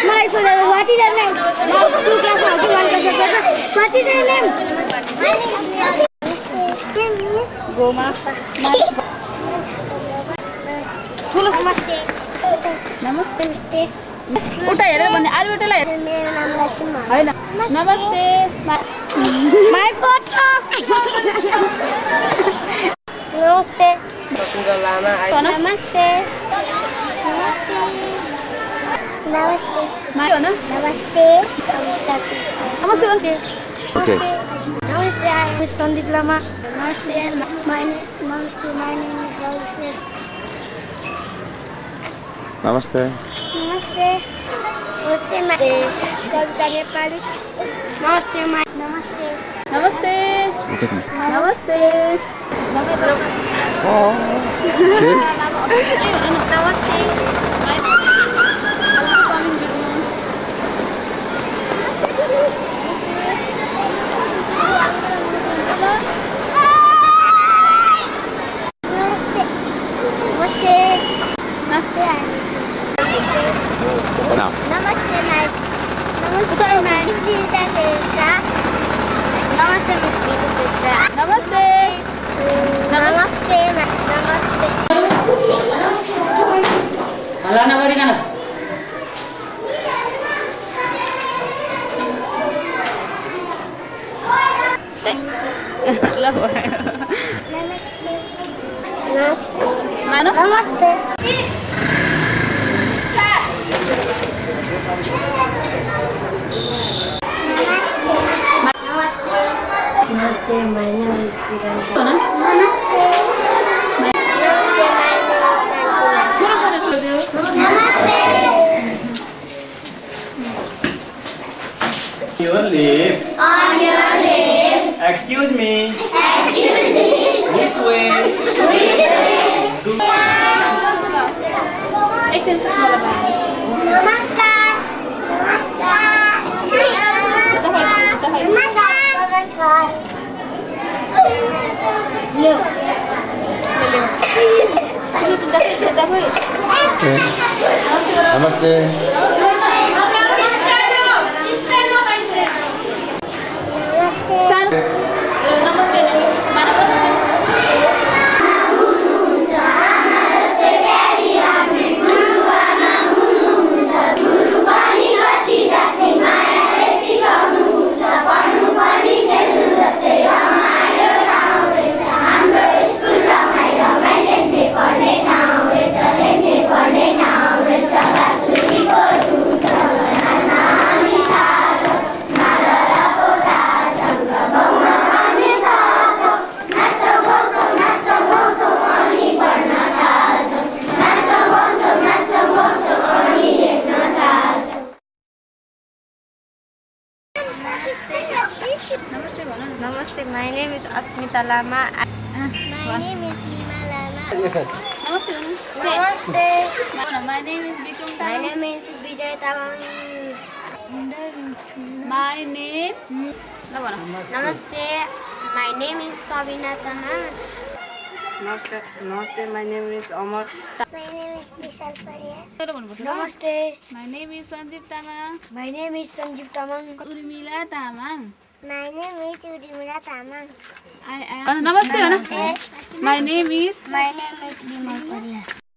मलाई सोधेर what is your name? Two class how to one class. What is your name? Goma. ठुलो नमस्ते. नमस्ते. नमस्ते. उता हेरेर भन्ने आलुबेटालाई मेरो नाम लक्ष्मी हैन. नमस्ते. My photo. नमस्ते. सुन्दर लामा नमस्ते. नमस्ते. नमस्ते. माइ हो न? नमस्ते. नमस्ते. Okay. Namaste, I am Sandeep Lama. Namaste, my name is Rahul Shrestha. Namaste. Namaste. Namaste, my Kavita Nepali. Namaste, my Namaste. Namaste. Look at me. Namaste. Oh. Okay. Namaste. Now. Namaste, my Miss Vinita Shrestha. Namaste, Miss Vinita Shrestha. Namaste. Namaste, namaste. Hala nagarikan. Namaste. Namaste. Mana? Namaste. Namaste, my name is Kiran. Namaste. Namaste, my name is Sanjana. Namaste. Your lip. On your lip. Excuse me. Excuse me. Which way? Namaskar. Namaskar. Namaste. Namaste, my name is Asmita Lama. My name is Nima Lama. Namaste. Namaste. My name is Vikram. My name is Vijay Tamang. My name. Namaste, my name is Sabina Tamang. Namaste, my name is Amar. My name is Vishal Pariyar. Namaste. My name is Sandeep Tamang. My name is Sanjeev Tamang. Urmila Tamang. My name is Udimila Tamang. I am. Namaste. My name is. My name is Bimal Pariyar.